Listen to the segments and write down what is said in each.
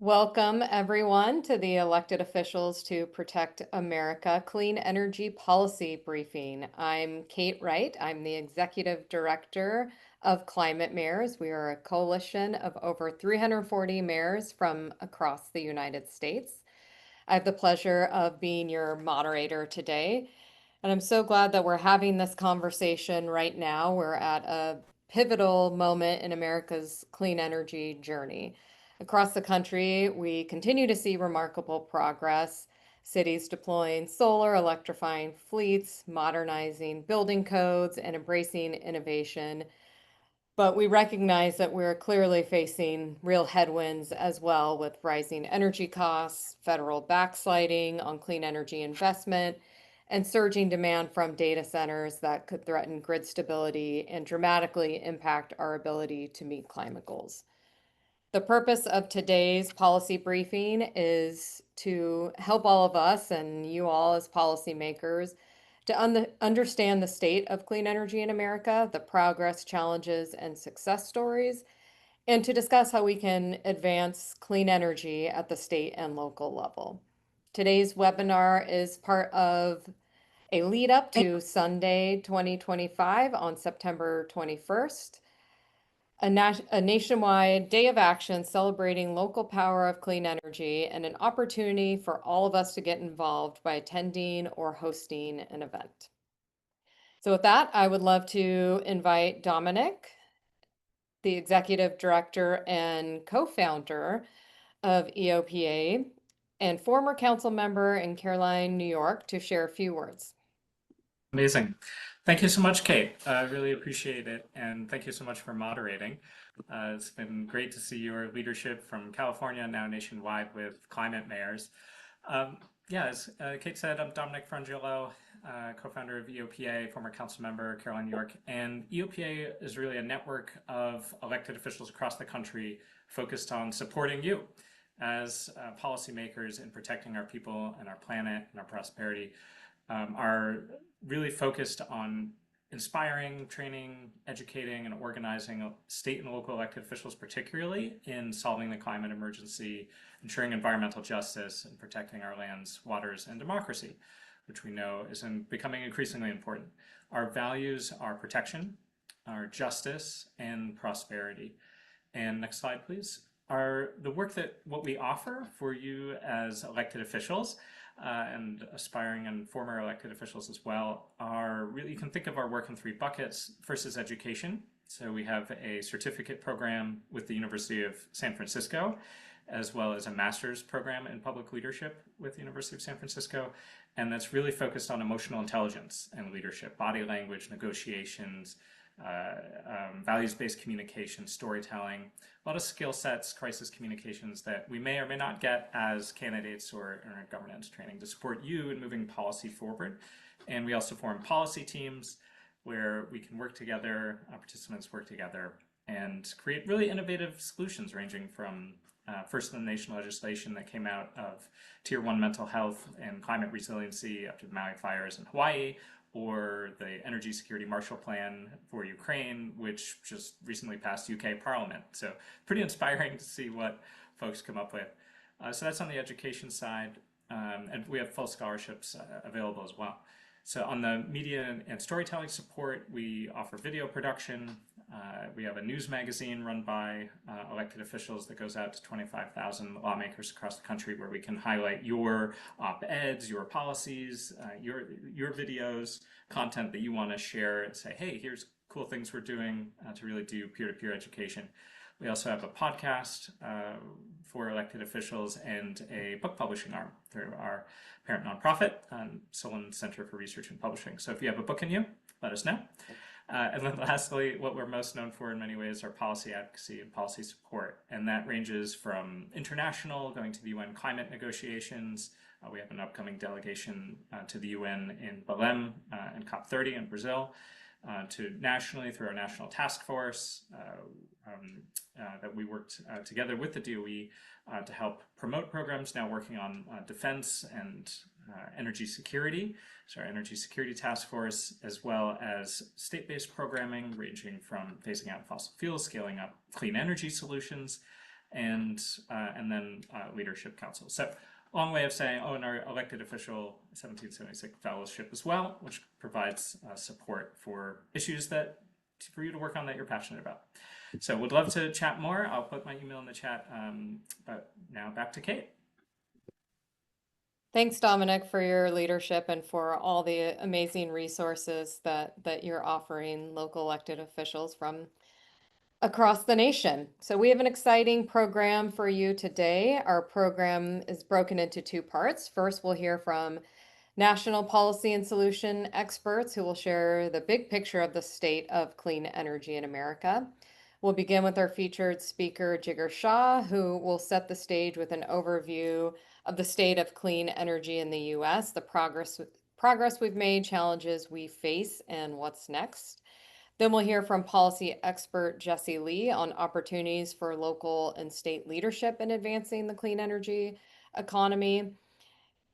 Welcome, everyone, to the Elected Officials to Protect America Clean Energy Policy Briefing. I'm Kate Wright. I'm the Executive Director of Climate Mayors. We are a coalition of over 340 mayors from across the United States. I have the pleasure of being your moderator today. And I'm so glad that we're having this conversation right now. We're at a pivotal moment in America's clean energy journey. Across the country, we continue to see remarkable progress. Cities deploying solar, electrifying fleets, modernizing building codes, and embracing innovation. But we recognize that we're clearly facing real headwinds as well, with rising energy costs, federal backsliding on clean energy investment, and surging demand from data centers that could threaten grid stability and dramatically impact our ability to meet climate goals. The purpose of today's policy briefing is to help all of us and you all as policymakers to understand the state of clean energy in America, the progress, challenges, and success stories, and to discuss how we can advance clean energy at the state and local level. Today's webinar is part of a lead up to Sunday 2025 on September 21st. A nationwide day of action celebrating local power of clean energy and an opportunity for all of us to get involved by attending or hosting an event. So with that, I would love to invite Dominic, the Executive Director and co-founder of EOPA and former council member in Caroline, New York, to share a few words. Amazing. Thank you so much, Kate. I really appreciate it. And thank you so much for moderating. It's been great to see your leadership from California, now nationwide with climate mayors. As Kate said, I'm Dominic Frangillo, co-founder of EOPA, former council member, Caroline, New York. And EOPA is really a network of elected officials across the country focused on supporting you as policymakers in protecting our people and our planet and our prosperity. Are really focused on inspiring, training, educating, and organizing state and local elected officials, particularly in solving the climate emergency, ensuring environmental justice, and protecting our lands, waters, and democracy, which we know is becoming increasingly important. Our values are protection, our justice, and prosperity. And next slide, please. What we offer for you as elected officials and aspiring and former elected officials as well you can think of our work in three buckets. First is education. So we have a certificate program with the University of San Francisco, as well as a master's program in public leadership with the University of San Francisco. And that's really focused on emotional intelligence and leadership, body language, negotiations, values-based communication, storytelling, a lot of skill sets, crisis communications that we may or may not get as candidates or in our governance training to support you in moving policy forward. And we also form policy teams where we can work together, participants work together, and create really innovative solutions ranging from first-in-the-nation legislation that came out of Tier 1 mental health and climate resiliency after the Maui fires in Hawaii, or the Energy Security Marshall Plan for Ukraine, which just recently passed UK Parliament. So pretty inspiring to see what folks come up with. So that's on the education side, and we have full scholarships available as well. So on the media and storytelling support, we offer video production. We have a news magazine run by elected officials that goes out to 25,000 lawmakers across the country, where we can highlight your op-eds, your policies, your videos, content that you want to share and say, hey, here's cool things we're doing to really do peer-to-peer education. We also have a podcast for elected officials and a book publishing arm through our parent nonprofit, Solon Center for Research and Publishing. So if you have a book in you, let us know. And then lastly, what we're most known for in many ways are policy advocacy and policy support. And that ranges from international, going to the UN climate negotiations. We have an upcoming delegation to the UN in Belém and COP30 in Brazil, to nationally through our national task force that we worked together with the DOE to help promote programs now working on defense and energy security, so our energy security task force, as well as state-based programming ranging from phasing out fossil fuels, scaling up clean energy solutions, and then leadership council. So long way of saying, oh, and our elected official 1776 fellowship as well, which provides support for issues that for you to work on that you're passionate about. So would love to chat more. I'll put my email in the chat. But now back to Kate. Thanks, Dominic, for your leadership and for all the amazing resources that you're offering local elected officials from across the nation. So we have an exciting program for you today. Our program is broken into two parts. First, we'll hear from national policy and solution experts who will share the big picture of the state of clean energy in America. We'll begin with our featured speaker, Jigar Shah, who will set the stage with an overview of the state of clean energy in the US, the progress we've made, challenges we face, and what's next. Then we'll hear from policy expert Jesse Lee on opportunities for local and state leadership in advancing the clean energy economy.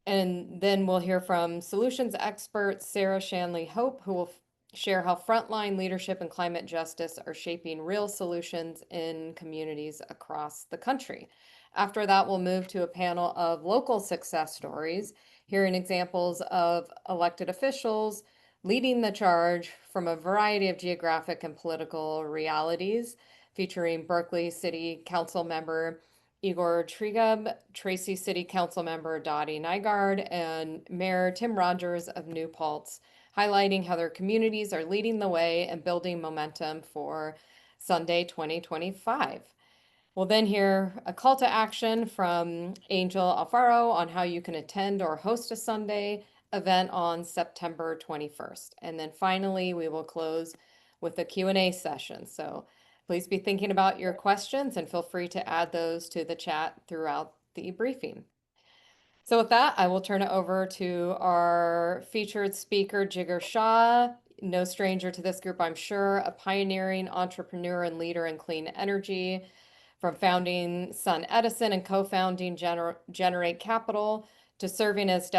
And then we'll hear from solutions expert Sarah Shanley Hope, who will share how frontline leadership and climate justice are shaping real solutions in communities across the country. After that, we'll move to a panel of local success stories, hearing examples of elected officials leading the charge from a variety of geographic and political realities, featuring Berkeley City Council member Igor Trigub, Tracy City Council member Dottie Nygaard, and Mayor Tim Rogers of New Paltz, highlighting how their communities are leading the way and building momentum for Sunday 2025. We'll then hear a call to action from Angel Alfaro on how you can attend or host a Sunday event on September 21st. And then finally, we will close with a Q&A session. So please be thinking about your questions and feel free to add those to the chat throughout the briefing. So with that, I will turn it over to our featured speaker, Jigar Shah. No stranger to this group, I'm sure, a pioneering entrepreneur and leader in clean energy, from founding Sun Edison and co-founding Generate Capital to serving as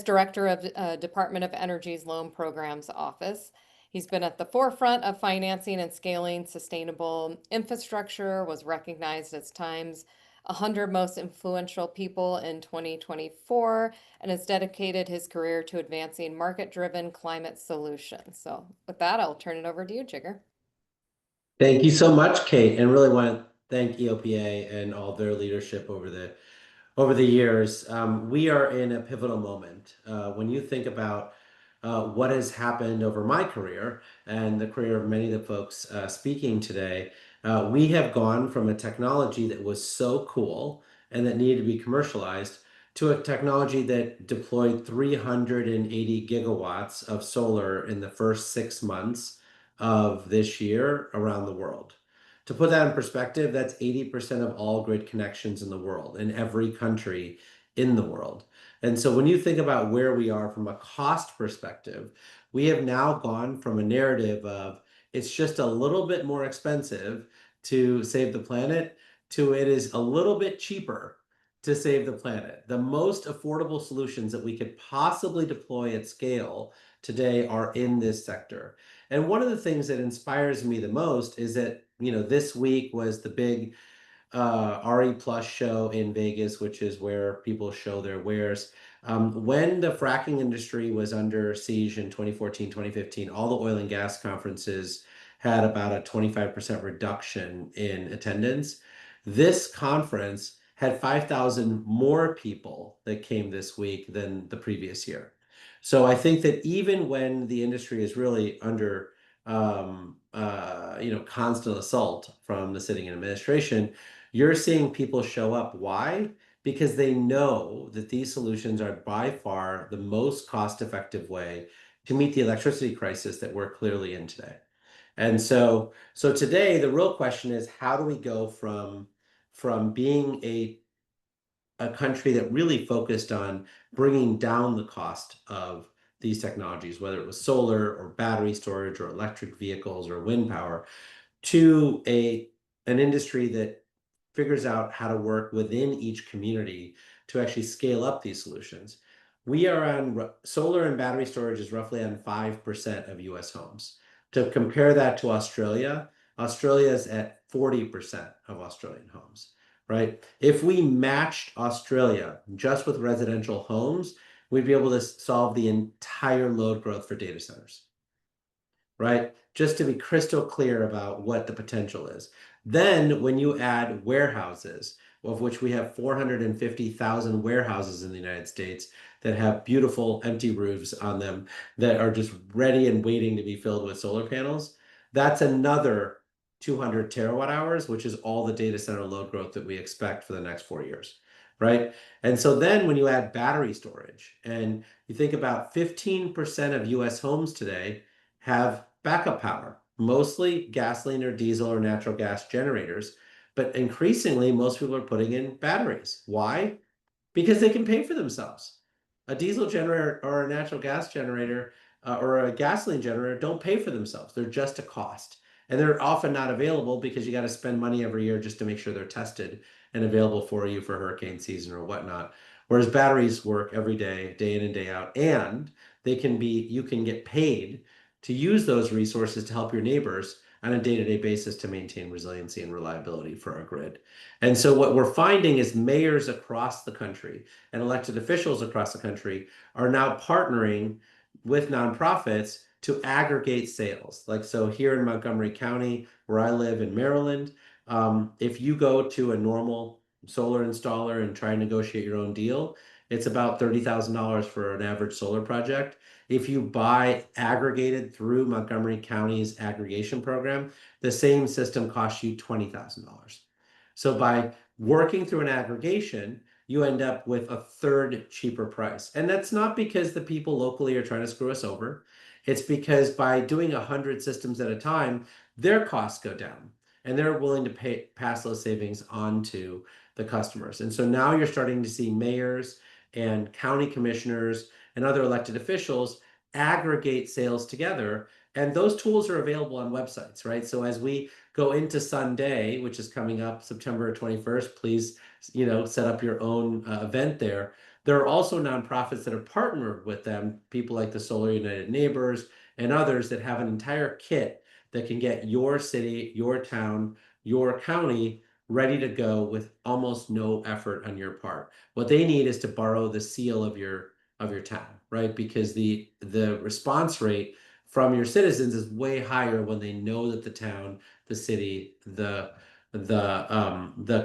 director of Department of Energy's Loan Programs Office. He's been at the forefront of financing and scaling sustainable infrastructure, was recognized as Time's 100 most influential people in 2024, and has dedicated his career to advancing market-driven climate solutions. So with that, I'll turn it over to you, Jigger. Thank you so much, Kate, and really want to thank EOPA and all their leadership over the years. We are in a pivotal moment. When you think about what has happened over my career and the career of many of the folks speaking today, we have gone from a technology that was so cool and that needed to be commercialized to a technology that deployed 380 gigawatts of solar in the first 6 months of this year around the world. To put that in perspective, that's 80% of all grid connections in the world, in every country in the world. And so when you think about where we are from a cost perspective, we have now gone from a narrative of it's just a little bit more expensive to save the planet to it is a little bit cheaper to save the planet. The most affordable solutions that we could possibly deploy at scale today are in this sector. And one of the things that inspires me the most is that, this week was the big RE Plus show in Vegas, which is where people show their wares. When the fracking industry was under siege in 2014, 2015, all the oil and gas conferences had about a 25% reduction in attendance. This conference had 5,000 more people that came this week than the previous year. So I think that even when the industry is really under constant assault from the sitting administration, you're seeing people show up. Why? Because they know that these solutions are by far the most cost-effective way to meet the electricity crisis that we're clearly in today. And so today, the real question is, how do we go from being a country that really focused on bringing down the cost of these technologies, whether it was solar or battery storage or electric vehicles or wind power, to an industry that figures out how to work within each community to actually scale up these solutions. We are on solar and battery storage is roughly on 5% of US homes. To compare that to Australia, Australia is at 40% of Australian homes, right? If we matched Australia just with residential homes, we'd be able to solve the entire load growth for data centers, right? Just to be crystal clear about what the potential is. Then when you add warehouses, of which we have 450,000 warehouses in the United States that have beautiful empty roofs on them that are just ready and waiting to be filled with solar panels, that's another 200 terawatt hours, which is all the data center load growth that we expect for the next 4 years, right? And so then when you add battery storage and you think about 15% of US homes today have backup power, mostly gasoline or diesel or natural gas generators. But increasingly, most people are putting in batteries. Why? Because they can pay for themselves. A diesel generator or a natural gas generator or a gasoline generator don't pay for themselves. They're just a cost. And they're often not available because you got to spend money every year just to make sure they're tested and available for you for hurricane season or whatnot. Whereas batteries work every day in and day out, and you can get paid to use those resources to help your neighbors on a day-to-day basis to maintain resiliency and reliability for our grid. And so what we're finding is mayors across the country and elected officials across the country are now partnering with nonprofits to aggregate sales. Like, so here in Montgomery County, where I live in Maryland, if you go to a normal solar installer and try and negotiate your own deal, it's about $30,000 for an average solar project. If you buy aggregated through Montgomery County's aggregation program, the same system costs you $20,000. So by working through an aggregation, you end up with a third cheaper price. And that's not because the people locally are trying to screw us over. It's because by doing 100 systems at a time, their costs go down and they're willing to pass those savings on to the customers. And so now you're starting to see mayors and county commissioners and other elected officials aggregate sales together. And those tools are available on websites, right? So as we go into Sunday, which is coming up September 21st, please, set up your own event there. There are also nonprofits that are partnered with them, people like the Solar United Neighbors and others that have an entire kit that can get your city, your town, your county ready to go with almost no effort on your part. What they need is to borrow the seal of your town, right? Because the response rate from your citizens is way higher when they know that the town, the city, the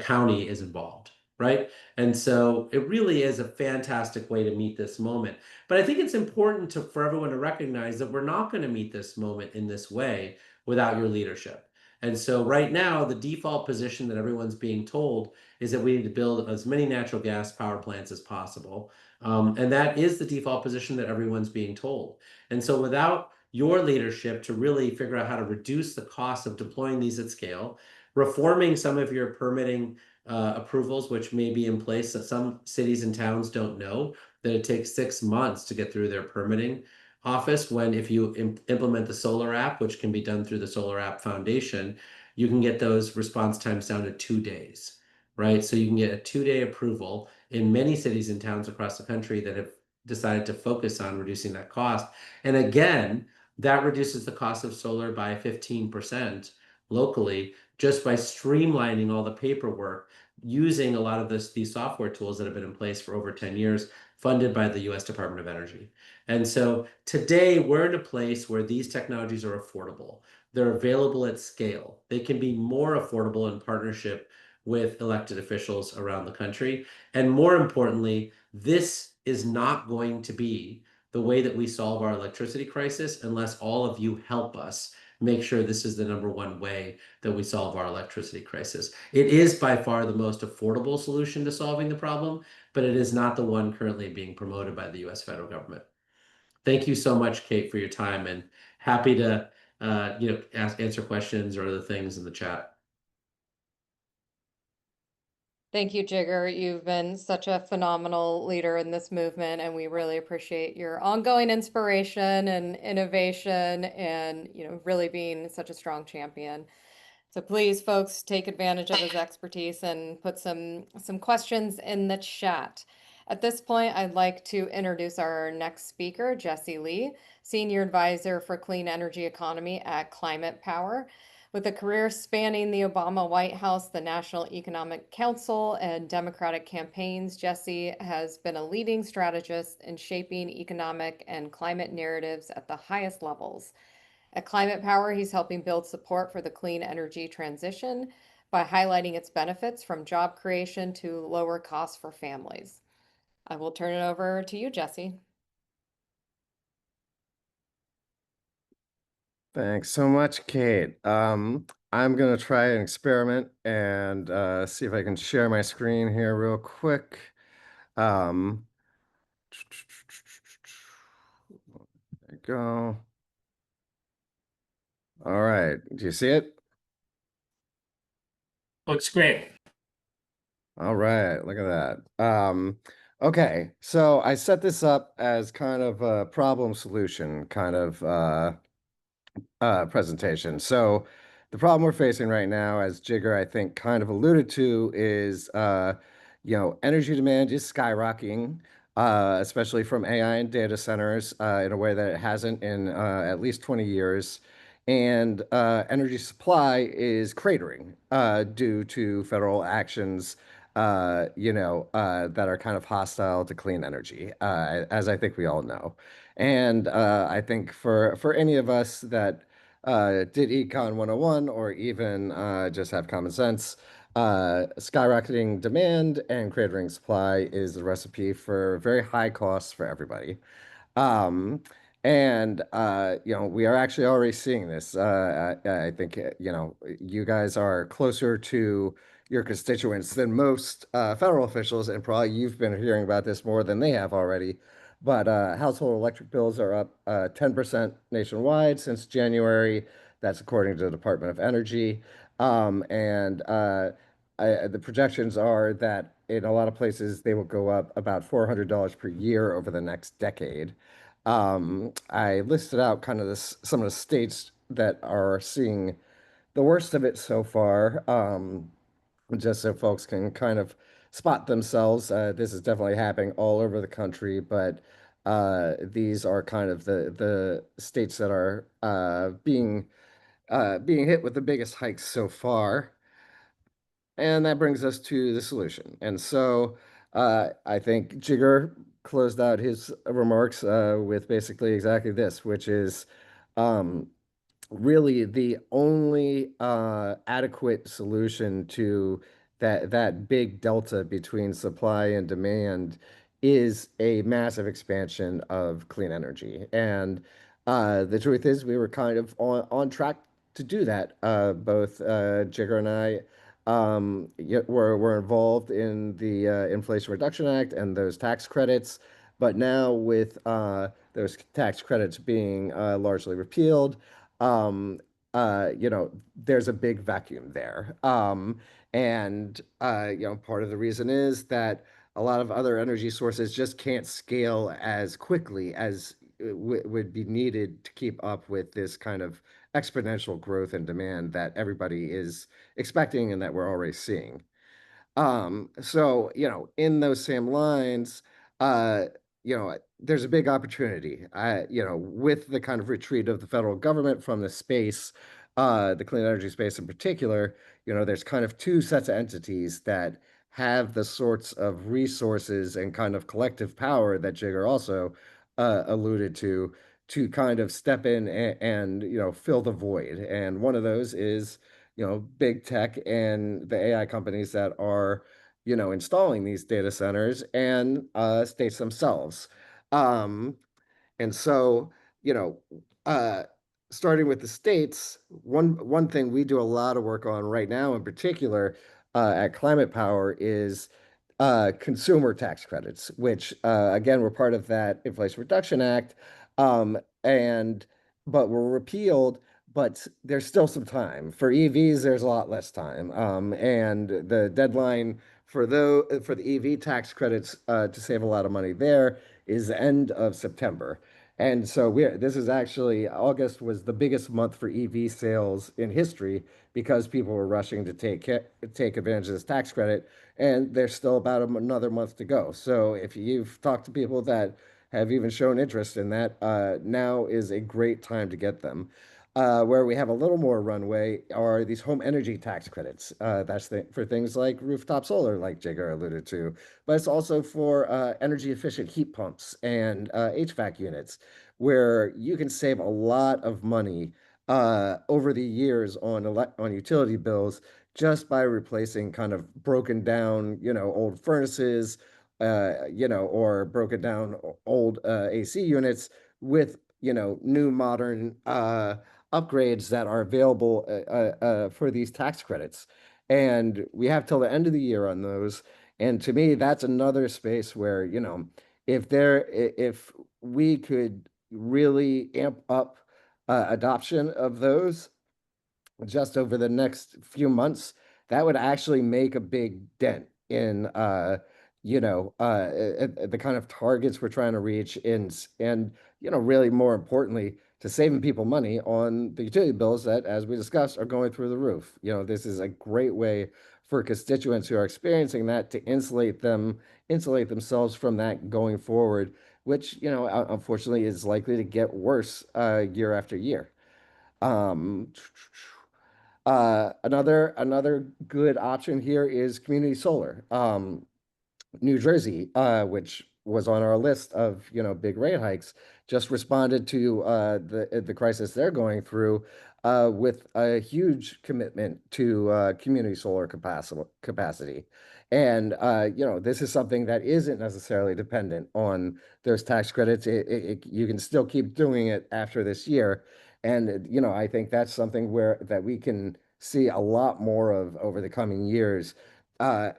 county is involved, right? And so it really is a fantastic way to meet this moment. But I think it's important for everyone to recognize that we're not going to meet this moment in this way without your leadership. And so right now, the default position that everyone's being told is that we need to build as many natural gas power plants as possible. And that is the default position that everyone's being told. And so without your leadership to really figure out how to reduce the cost of deploying these at scale, reforming some of your permitting approvals, which may be in place, that some cities and towns don't know that it takes 6 months to get through their permitting office, when if you implement the solar app, which can be done through the Solar App Foundation, you can get those response times down to 2 days, right? So you can get a 2-day approval in many cities and towns across the country that have decided to focus on reducing that cost. And again, that reduces the cost of solar by 15% locally, just by streamlining all the paperwork using a lot of these software tools that have been in place for over 10 years, funded by the US Department of Energy. And so today we're in a place where these technologies are affordable. They're available at scale. They can be more affordable in partnership with elected officials around the country. And more importantly, this is not going to be the way that we solve our electricity crisis unless all of you help us make sure this is the number one way that we solve our electricity crisis. It is by far the most affordable solution to solving the problem, but it is not the one currently being promoted by the US federal government. Thank you so much, Kate, for your time, and happy to answer questions or other things in the chat. Thank you, Jigger. You've been such a phenomenal leader in this movement, and we really appreciate your ongoing inspiration and innovation and, really being such a strong champion. So please, folks, take advantage of his expertise and put some questions in the chat. At this point, I'd like to introduce our next speaker, Jesse Lee, Senior Advisor for Clean Energy Economy at Climate Power. With a career spanning the Obama White House, the National Economic Council, and Democratic campaigns, Jesse has been a leading strategist in shaping economic and climate narratives at the highest levels. At Climate Power, he's helping build support for the clean energy transition by highlighting its benefits from job creation to lower costs for families. I will turn it over to you, Jesse. Thanks so much, Kate. I'm gonna try an experiment and see if I can share my screen here real quick. Um, there you go. All right, do you see it? Looks great. All right, look at that. Okay, so I set this up as kind of a problem solution kind of presentation. So the problem we're facing right now, as Jigger I think kind of alluded to, is energy demand is skyrocketing, especially from AI and data centers in a way that it hasn't in at least 20 years. And energy supply is cratering due to federal actions, that are kind of hostile to clean energy, as I think we all know. And I think for any of us that did Econ 101 or even just have common sense, skyrocketing demand and cratering supply is the recipe for very high costs for everybody. Um, we are actually already seeing this. I think, you guys are closer to your constituents than most federal officials, and probably you've been hearing about this more than they have already. But household electric bills are up 10% nationwide since January. That's according to the Department of Energy. The projections are that in a lot of places they will go up about $400 per year over the next decade. I listed out kind of some of the states that are seeing the worst of it so far, just so folks can kind of spot themselves. This is definitely happening all over the country, but these are kind of the states that are being hit with the biggest hikes so far. And that brings us to the solution. And so I think Jigger closed out his remarks with basically exactly this, which is um, really the only adequate solution to that big delta between supply and demand is a massive expansion of clean energy. And the truth is, we were kind of on track to do that. Both Jigger and I were involved in the Inflation Reduction Act and those tax credits. But now with those tax credits being largely repealed, um, there's a big vacuum there. Part of the reason is that a lot of other energy sources just can't scale as quickly as would be needed to keep up with this kind of exponential growth and demand that everybody is expecting and that we're already seeing. In those same lines, uh, there's a big opportunity, with the kind of retreat of the federal government from the space, the clean energy space in particular. There's kind of two sets of entities that have the sorts of resources and kind of collective power that Jigger also alluded to kind of step in and fill the void. And one of those is big tech and the AI companies that are, installing these data centers and states themselves. Um, and so, you know, uh, Starting with the states, one thing we do a lot of work on right now, in particular, at Climate Power, is consumer tax credits, which again were part of that Inflation Reduction Act, and but were repealed. But there's still some time for EVs. There's a lot less time, and the deadline for the EV tax credits to save a lot of money there is the end of September. And so this is actually August was the biggest month for EV sales in history because people were rushing to take advantage of this tax credit, and there's still about another month to go. So if you've talked to people that have even shown interest in that, now is a great time to get them. Where we have a little more runway are these home energy tax credits. That's for things like rooftop solar, like Jigger alluded to, but it's also for energy efficient heat pumps and HVAC units, where you can save a lot of money over the years on on utility bills just by replacing kind of broken down, old furnaces, or broken down old AC units with, new modern upgrades that are available for these tax credits. And we have till the end of the year on those. And to me, that's another space where, if we could really amp up adoption of those, just over the next few months, that would actually make a big dent in the kind of targets we're trying to reach and really more importantly to saving people money on the utility bills that, as we discussed, are going through the roof. This is a great way for constituents who are experiencing that to insulate themselves from that going forward, which unfortunately is likely to get worse year after year. um another good option here is community solar. New Jersey, which was on our list of big rate hikes, just responded to the crisis they're going through with a huge commitment to community solar capacity. And this is something that isn't necessarily dependent on those tax credits. You can still keep doing it after this year. And I think that's something that we can see a lot more of over the coming years. Uh,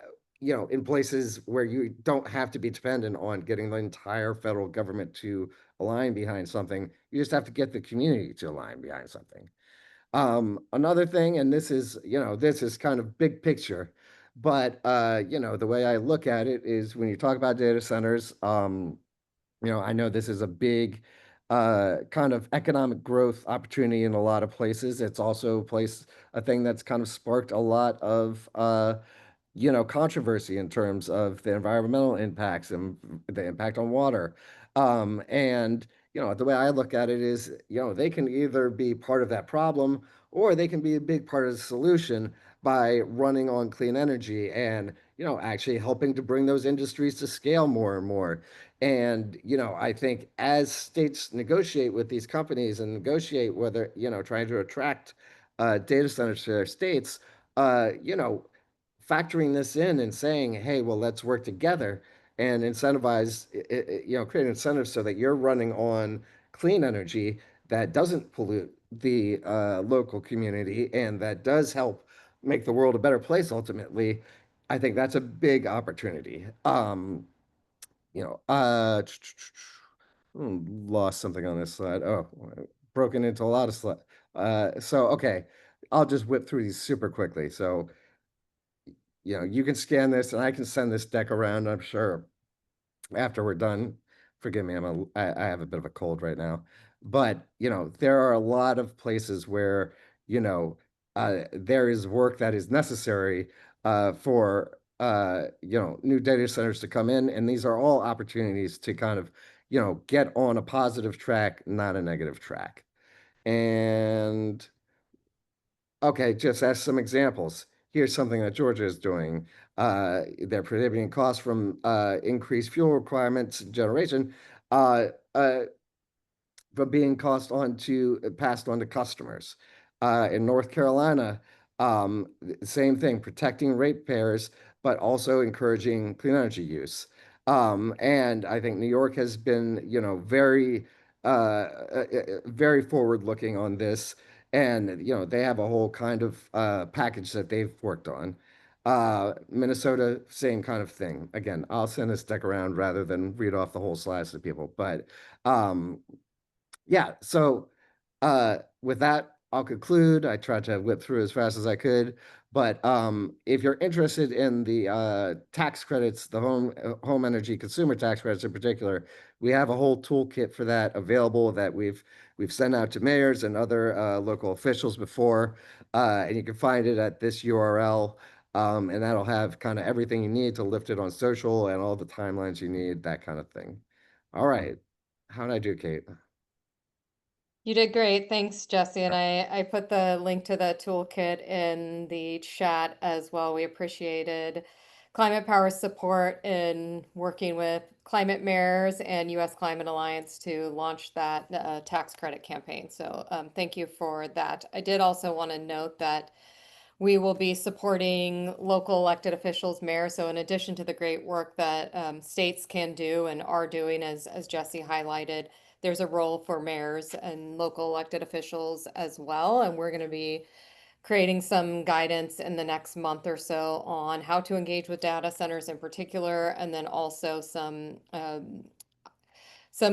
in places where you don't have to be dependent on getting the entire federal government to align behind something. You just have to get the community to align behind something. Another thing, and this is kind of big picture, but the way I look at it is when you talk about data centers, I know this is a big kind of economic growth opportunity in a lot of places. It's also a thing that's kind of sparked a lot of controversy in terms of the environmental impacts and the impact on water. And the way I look at it is, they can either be part of that problem or they can be a big part of the solution by running on clean energy and, actually helping to bring those industries to scale more and more. And, I think as states negotiate with these companies and negotiate whether, trying to attract data centers to their states, factoring this in and saying, hey, well, let's work together and incentivize, create incentives so that you're running on clean energy that doesn't pollute the local community and that does help make the world a better place ultimately. I think that's a big opportunity. You know, uh, Lost something on this slide. Oh, broken into a lot of slides. Okay, I'll just whip through these super quickly. So, you can scan this and I can send this deck around, I'm sure, after we're done. Forgive me, I have a bit of a cold right now. But, there are a lot of places where, there is work that is necessary for new data centers to come in, and these are all opportunities to kind of, get on a positive track, not a negative track. And okay, just as some examples, here's something that Georgia is doing. They're prohibiting costs from increased fuel requirements generation uh, uh, from being passed on to customers. In North Carolina, same thing, protecting ratepayers, but also encouraging clean energy use. And I think New York has been, very forward looking on this. And, they have a whole kind of package that they've worked on. Minnesota, same kind of thing. Again, I'll send this deck around rather than read off the whole slides to people. But um, yeah, so with that, I'll conclude. I tried to whip through as fast as I could, but if you're interested in the tax credits, the home energy consumer tax credits in particular, we have a whole toolkit for that available that we've sent out to mayors and other local officials before, and you can find it at this URL. And that'll have kind of everything you need to lift it on social and all the timelines you need, that kind of thing. All right. How did I do, Kate? You did great. Thanks, Jesse. And I put the link to the toolkit in the chat as well. We appreciated Climate Power's support in working with climate mayors and U.S. Climate Alliance to launch that tax credit campaign. So thank you for that. I did also want to note that we will be supporting local elected officials, mayors. So in addition to the great work that states can do and are doing, as Jesse highlighted, there's a role for mayors and local elected officials as well. And we're going to be creating some guidance in the next month or so on how to engage with data centers in particular, and then also some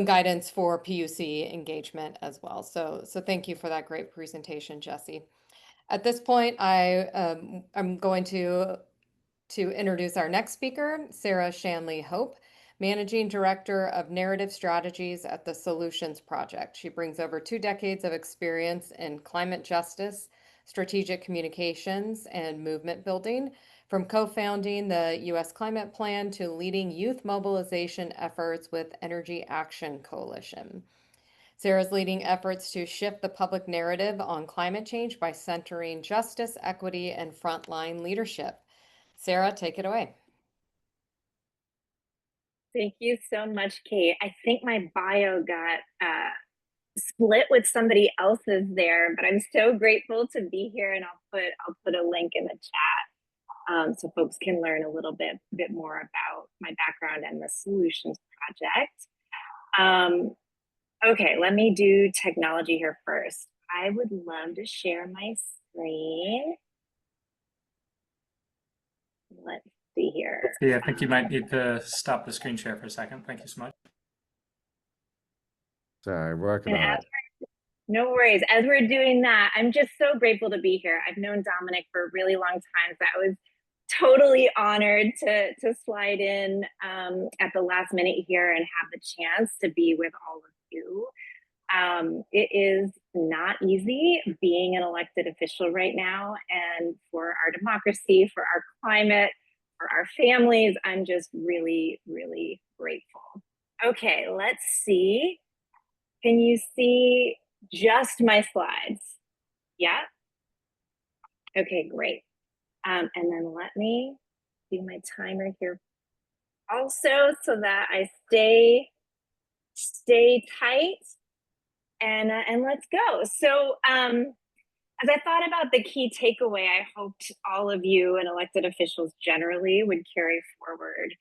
guidance for PUC engagement as well. So thank you for that great presentation, Jesse. At this point, I'm going to introduce our next speaker, Sarah Shanley Hope, Managing Director of Narrative Strategies at the Solutions Project. She brings over 2 decades of experience in climate justice, strategic communications, and movement building, from co-founding the U.S. Climate Plan to leading youth mobilization efforts with Energy Action Coalition. Sarah's leading efforts to shift the public narrative on climate change by centering justice, equity, and frontline leadership. Sarah, take it away. Thank you so much, Kate. I think my bio got split with somebody else's there, but I'm so grateful to be here, and I'll put a link in the chat so folks can learn a little bit more about my background and the Solutions Project. Okay, let me do technology here first. I would love to share my screen. Let's see here. Yeah, I think you might need to stop the screen share for a second. Thank you so much. Sorry, working on it. No worries. As we're doing that, I'm just so grateful to be here. I've known Dominic for a really long time, so I was totally honored to slide in at the last minute here and have the chance to be with all of you. It is not easy being an elected official right now, and for our democracy, for our climate, for our families, I'm just really, really grateful. Okay, let's see. Can you see just my slides? Yeah? Okay, great. And then let me do my timer here also so that I stay tight, and let's go. So as I thought about the key takeaway I hoped all of you and elected officials generally would carry forward,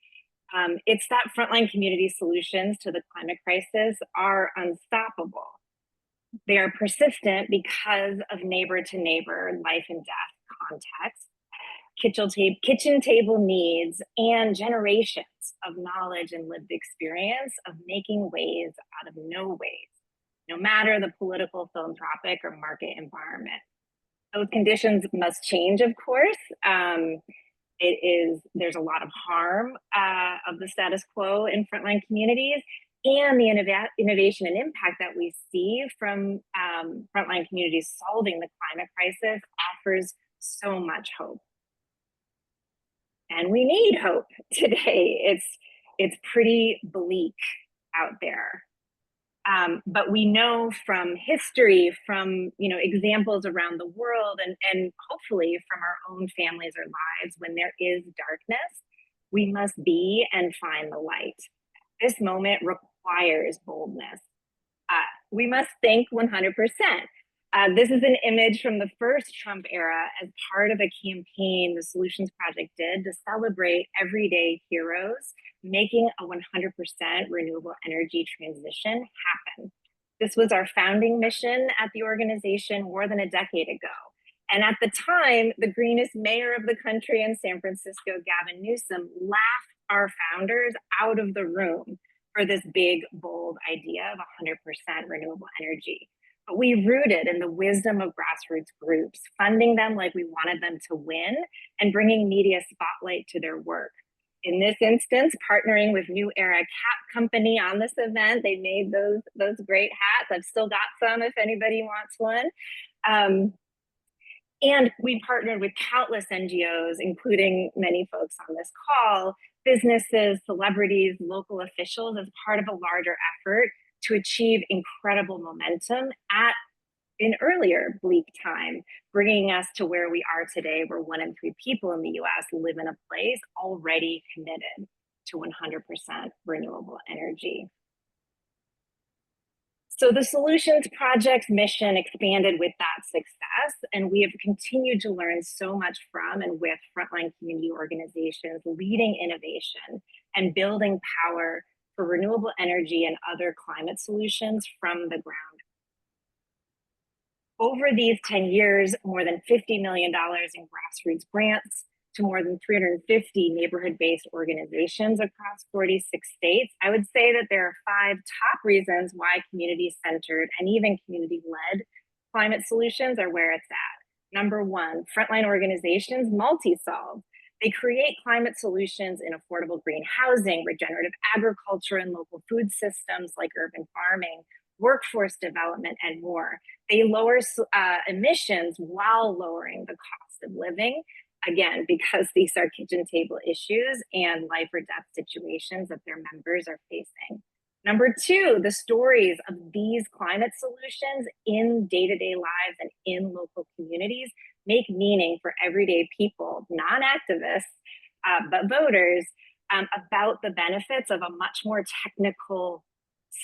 it's that frontline community solutions to the climate crisis are unstoppable. They are persistent because of neighbor to neighbor, life and death context, kitchen table needs, and generations of knowledge and lived experience of making ways out of no ways, no matter the political, philanthropic, or market environment. Those conditions must change, of course. There's a lot of harm of the status quo in frontline communities, and the innovation and impact that we see from frontline communities solving the climate crisis offers so much hope. And we need hope today. It's pretty bleak out there. But we know from history, from examples around the world, and hopefully from our own families or lives, when there is darkness, we must be and find the light. This moment requires boldness. We must think 100%. This is an image from the first Trump era as part of a campaign the Solutions Project did to celebrate everyday heroes making a 100% renewable energy transition happen. This was our founding mission at the organization more than a decade ago. And at the time, the greenest mayor of the country in San Francisco, Gavin Newsom, laughed our founders out of the room for this big, bold idea of 100% renewable energy. But we rooted in the wisdom of grassroots groups, funding them like we wanted them to win, and bringing media spotlight to their work. in this instance, partnering with New Era Cap Company on this event. They made those great hats. I've still got some if anybody wants one. And we partnered with countless NGOs, including many folks on this call, businesses, celebrities, local officials, as part of a larger effort to achieve incredible momentum at an earlier bleak time, bringing us to where we are today, where 1 in 3 people in the US live in a place already committed to 100% renewable energy. So the Solutions Project's mission expanded with that success, and we have continued to learn so much from and with frontline community organizations leading innovation and building power for renewable energy and other climate solutions from the ground. Over these 10 years, more than $50 million in grassroots grants to more than 350 neighborhood-based organizations across 46 states. I would say that there are 5 top reasons why community-centered and even community-led climate solutions are where it's at. Number 1, frontline organizations multi-solve. They create climate solutions in affordable green housing, regenerative agriculture, and local food systems like urban farming, workforce development, and more. They lower emissions while lowering the cost of living, again, because these are kitchen table issues and life or death situations that their members are facing. Number 2, the stories of these climate solutions in day-to-day lives and in local communities make meaning for everyday people, non-activists, but voters, about the benefits of a much more technical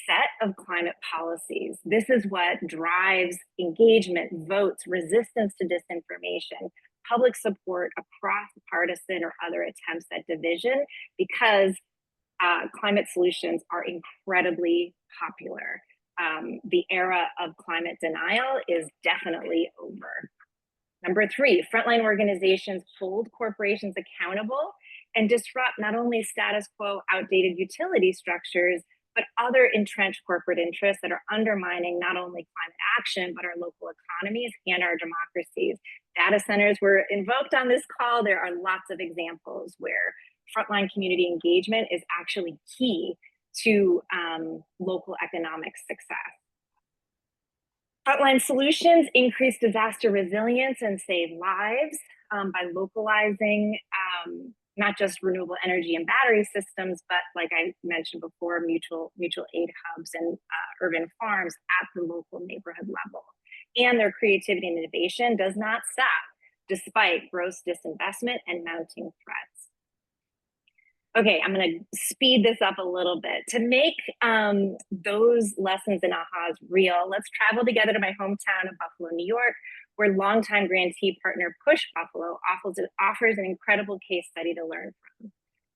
set of climate policies. This is what drives engagement, votes, resistance to disinformation, public support across partisan or other attempts at division, because climate solutions are incredibly popular. The era of climate denial is definitely over. Number 3, frontline organizations hold corporations accountable and disrupt not only status quo outdated utility structures, but other entrenched corporate interests that are undermining not only climate action, but our local economies and our democracies. Data centers were invoked on this call. There are lots of examples where frontline community engagement is actually key to local economic success. Frontline solutions increase disaster resilience and save lives by localizing not just renewable energy and battery systems, but like I mentioned before, mutual aid hubs and urban farms at the local neighborhood level. And their creativity and innovation does not stop despite gross disinvestment and mounting threats. Okay, I'm gonna speed this up a little bit. To make those lessons and ahas real, let's travel together to my hometown of Buffalo, New York, where longtime grantee partner Push Buffalo offers an incredible case study to learn from.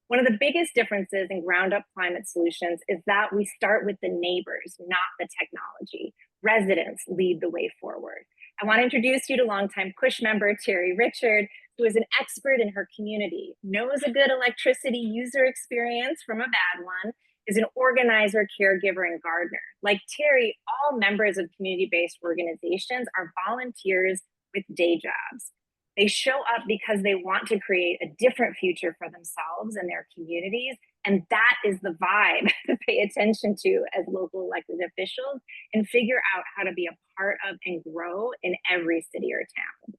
One of the biggest differences in ground up climate solutions is that we start with the neighbors, not the technology. Residents lead the way forward. I want to introduce you to longtime Push member Terry Richard, who is an expert in her community, knows a good electricity user experience from a bad one, is an organizer, caregiver, and gardener. Like Terry, all members of community-based organizations are volunteers with day jobs. They show up because they want to create a different future for themselves and their communities, and that is the vibe to pay attention to as local elected officials and figure out how to be a part of and grow in every city or town.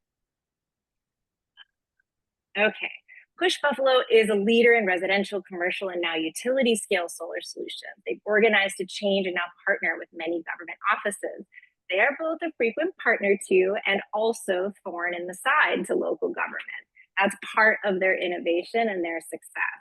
Okay. Push Buffalo is a leader in residential, commercial, and now utility scale solar solutions. They've organized to change and now partner with many government offices. They are both a frequent partner to and also thorn in the side to local government. That's part of their innovation and their success.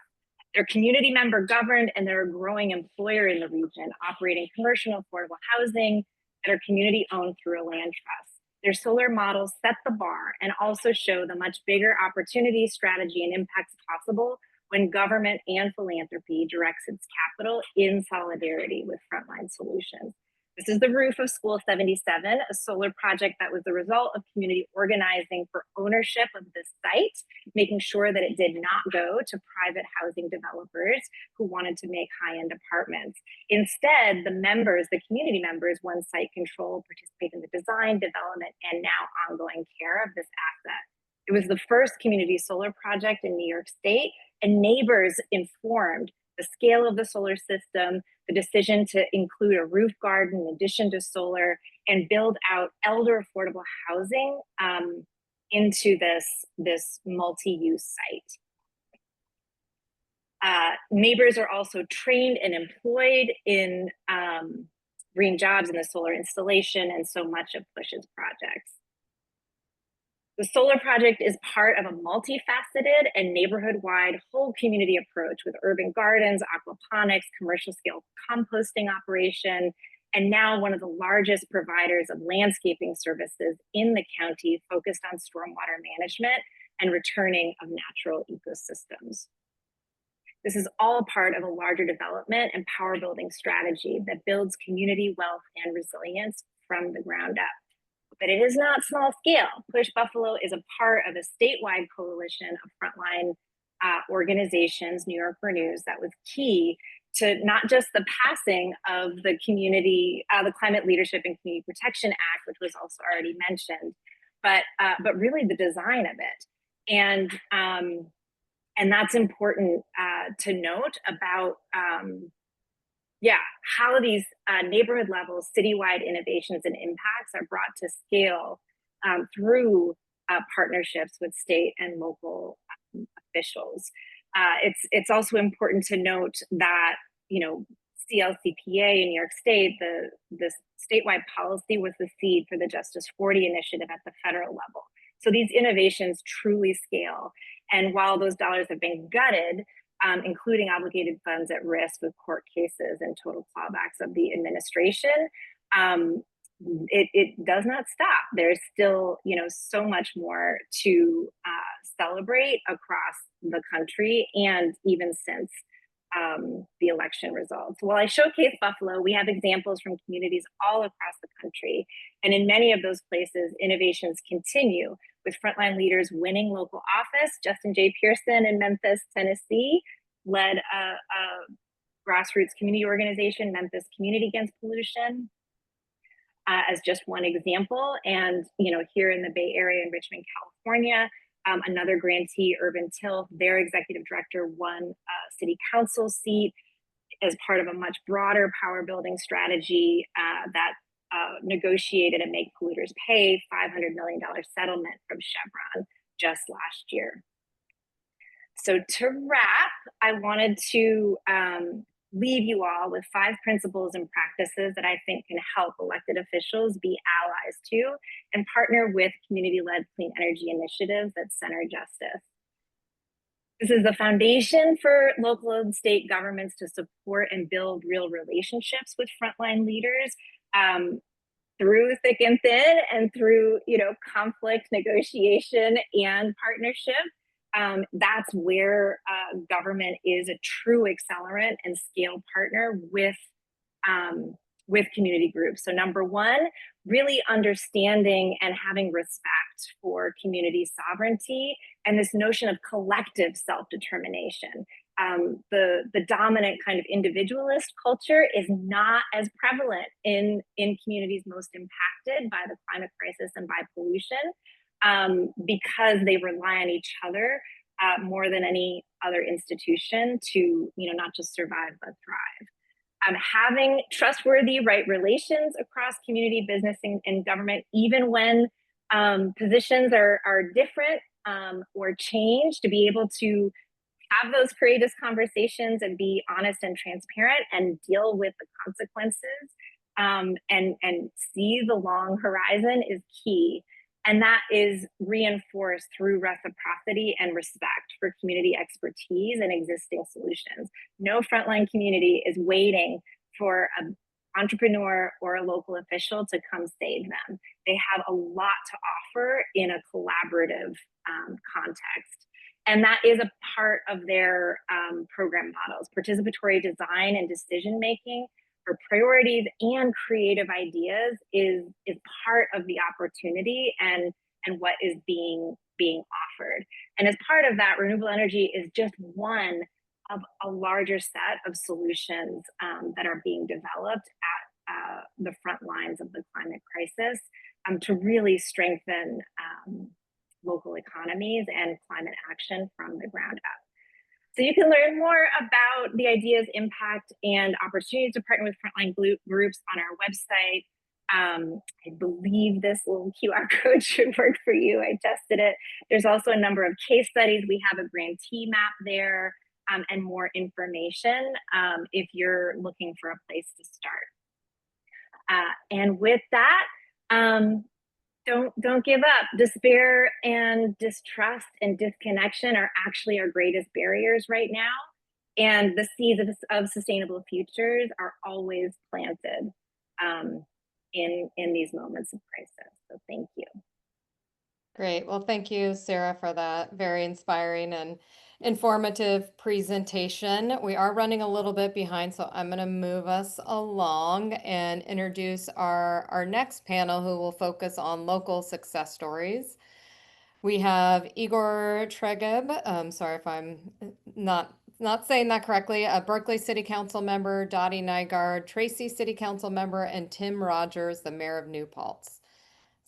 They're community member governed and they're a growing employer in the region, operating commercial and affordable housing that are community owned through a land trust. Their solar models set the bar and also show the much bigger opportunity, strategy, and impacts possible when government and philanthropy directs its capital in solidarity with frontline solutions. This is the roof of School 77, a solar project that was the result of community organizing for ownership of this site, making sure that it did not go to private housing developers who wanted to make high-end apartments. Instead, the members, the community members, won site control, participate in the design, development, and now ongoing care of this asset. It was the first community solar project in New York State and neighbors informed the scale of the solar system, the decision to include a roof garden in addition to solar, and build out elder affordable housing into this multi-use site. Neighbors are also trained and employed in green jobs in the solar installation and so much of Push's projects. The solar project is part of a multifaceted and neighborhood-wide whole community approach with urban gardens, aquaponics, commercial scale composting operation, and now one of the largest providers of landscaping services in the county focused on stormwater management and returning of natural ecosystems. This is all part of a larger development and power building strategy that builds community wealth and resilience from the ground up. But it is not small scale. Push Buffalo is a part of a statewide coalition of frontline organizations, New York Renews, that was key to not just the passing of the community, the Climate Leadership and Community Protection Act, which was also already mentioned, but really the design of it. And that's important to note about how these neighborhood level citywide innovations and impacts are brought to scale through partnerships with state and local officials. It's also important to note that, CLCPA in New York State, the statewide policy was the seed for the Justice 40 initiative at the federal level. So these innovations truly scale. And while those dollars have been gutted, including obligated funds at risk with court cases and total clawbacks of the administration, it does not stop. There's still, so much more to celebrate across the country, and even since the election results. While I showcase Buffalo, we have examples from communities all across the country. And in many of those places, innovations continue, with frontline leaders winning local office. Justin J. Pearson in Memphis, Tennessee, led a grassroots community organization, Memphis Community Against Pollution, as just one example. And here in the Bay Area in Richmond, California, another grantee, Urban Tilth, their executive director won a city council seat as part of a much broader power building strategy that negotiated a Make Polluters Pay $500 million settlement from Chevron just last year. So to wrap, I wanted to leave you all with 5 principles and practices that I think can help elected officials be allies to and partner with community-led clean energy initiatives that center justice. This is the foundation for local and state governments to support and build real relationships with frontline leaders through thick and thin, and through conflict, negotiation, and partnership. That's where government is a true accelerant and scale partner with community groups. So number one, really understanding and having respect for community sovereignty and this notion of collective self-determination. The dominant kind of individualist culture is not as prevalent in communities most impacted by the climate crisis and by pollution, because they rely on each other more than any other institution to, not just survive, but thrive. Having trustworthy, right relations across community, business, and government, even when positions are different or change, to be able to have those courageous conversations and be honest and transparent and deal with the consequences and see the long horizon is key. And that is reinforced through reciprocity and respect for community expertise and existing solutions. No frontline community is waiting for an entrepreneur or a local official to come save them. They have a lot to offer in a collaborative context. And that is a part of their program models. Participatory design and decision-making for priorities and creative ideas is part of the opportunity and what is being offered. And as part of that, renewable energy is just one of a larger set of solutions that are being developed at the front lines of the climate crisis to really strengthen local economies and climate action from the ground up. So you can learn more about the ideas, impact, and opportunities to partner with frontline groups on our website. I believe this little QR code should work for you. I tested it. There's also a number of case studies. We have a grantee map there, and more information if you're looking for a place to start. And with that, don't give up. Despair and distrust and disconnection are actually our greatest barriers right now. And the seeds of sustainable futures are always planted in these moments of crisis. So thank you. Great. Well, thank you, Sarah, for that very inspiring and informative presentation. We are running a little bit behind, so I'm going to move us along and introduce our next panel, who will focus on local success stories. We have Igor Tregeb, sorry if I'm not saying that correctly, a Berkeley City Council member, Dottie Nygaard, Tracy City Council member, and Tim Rogers, the mayor of New Paltz.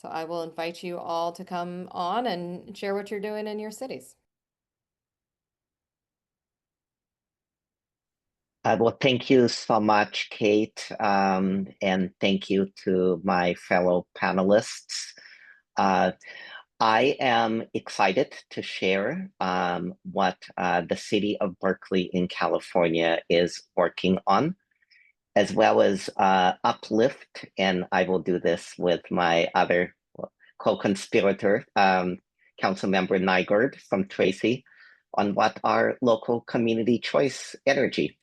So I will invite you all to come on and share what you're doing in your cities. Well, thank you so much, Kate, and thank you to my fellow panelists. I am excited to share what the city of Berkeley in California is working on, as well as uplift, and I will do this with my other co-conspirator, Councilmember Nygaard from Tracy, on what our local community choice energy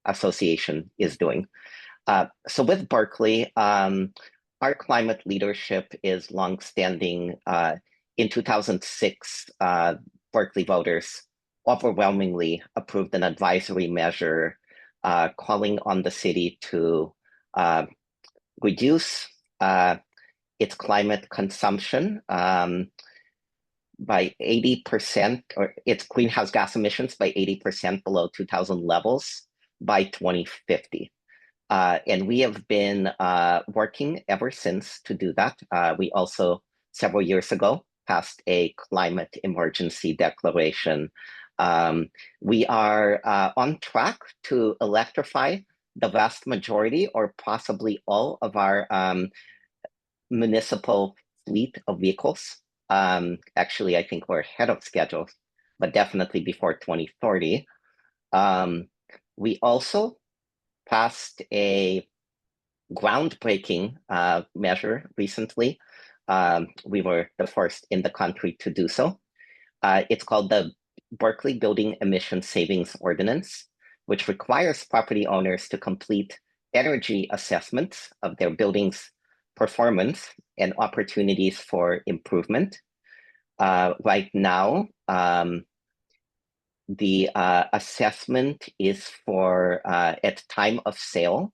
association is doing. So with Berkeley, our climate leadership is longstanding. In 2006, Berkeley voters overwhelmingly approved an advisory measure calling on the city to reduce its climate consumption by 80%, or its greenhouse gas emissions by 80% below 2000 levels by 2050. And we have been working ever since to do that. We also, several years ago, passed a climate emergency declaration. We are on track to electrify the vast majority or possibly all of our municipal fleet of vehicles. Actually, I think we're ahead of schedule, but definitely before 2030. We also passed a groundbreaking measure recently. We were the first in the country to do so. It's called the Berkeley Building Emission Savings Ordinance, which requires property owners to complete energy assessments of their buildings' performance and opportunities for improvement. Right now, the assessment is for at time of sale,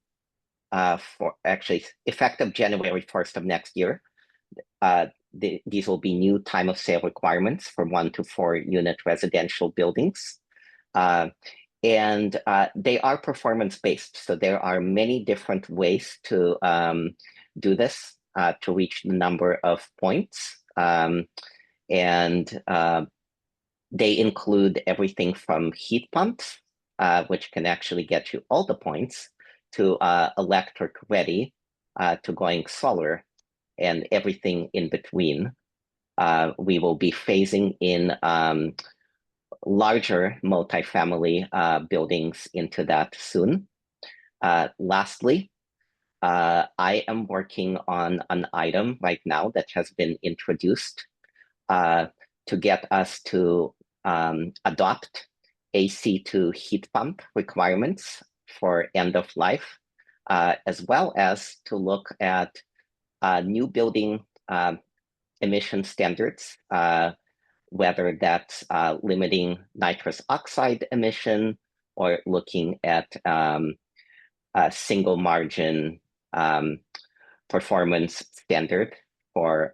for actually effective January 1st of next year. These will be new time of sale requirements for 1 to 4 unit residential buildings. And they are performance based. So there are many different ways to do this to reach the number of points. They include everything from heat pumps, which can actually get you all the points, to electric ready, to going solar, and everything in between. We will be phasing in larger multifamily buildings into that soon. Lastly, I am working on an item right now that has been introduced to get us to adopt AC to heat pump requirements for end of life, as well as to look at new building emission standards, whether that's limiting nitrous oxide emission or looking at a single margin performance standard for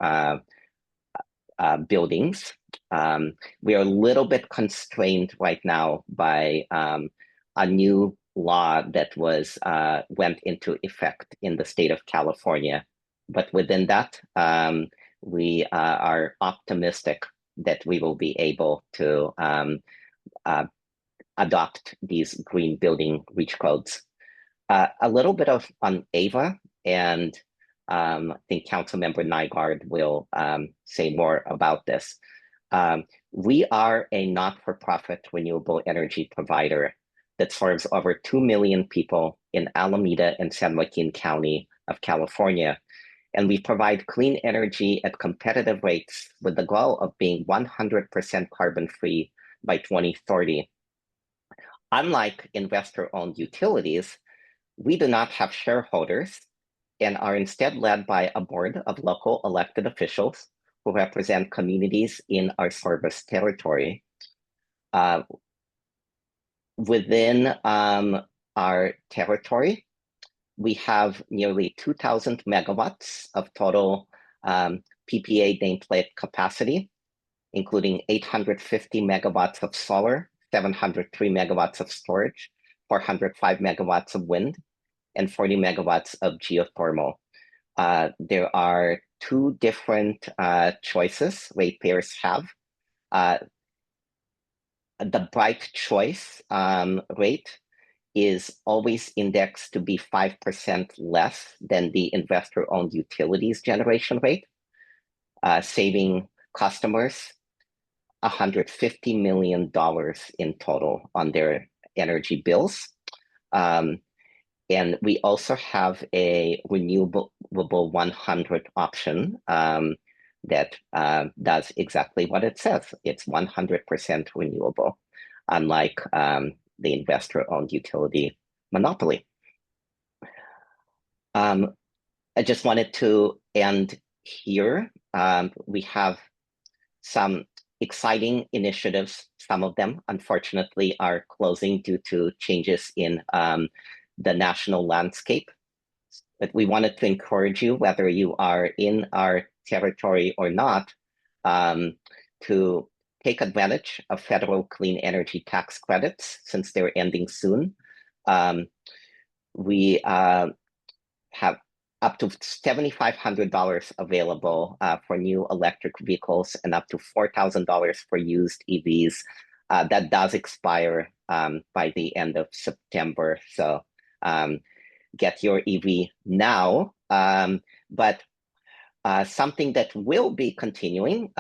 buildings. We are a little bit constrained right now by a new law that was went into effect in the state of California. But within that, we are optimistic that we will be able to adopt these green building REACH codes. A little bit on AVA, and I think Councilmember Nygaard will say more about this. We are a not-for-profit renewable energy provider that serves over 2 million people in Alameda and San Joaquin County of California. And we provide clean energy at competitive rates with the goal of being 100% carbon-free by 2030. Unlike investor-owned utilities, we do not have shareholders and are instead led by a board of local elected officials who represent communities in our service territory. Within our territory, we have nearly 2,000 megawatts of total PPA nameplate capacity, including 850 megawatts of solar, 703 megawatts of storage, 405 megawatts of wind, and 40 megawatts of geothermal. There are two different choices ratepayers have. The bright choice rate is always indexed to be 5% less than the investor-owned utilities generation rate, saving customers $150 million in total on their energy bills. And we also have a renewable 100 option that does exactly what it says. It's 100% renewable, unlike the investor-owned utility monopoly. I just wanted to end here. We have some exciting initiatives. Some of them, unfortunately, are closing due to changes in the national landscape. But we wanted to encourage you, whether you are in our territory or not, to take advantage of federal clean energy tax credits since they're ending soon. We have up to $7,500 available for new electric vehicles and up to $4,000 for used EVs. That does expire by the end of September. So get your EV now. But something that will be continuing,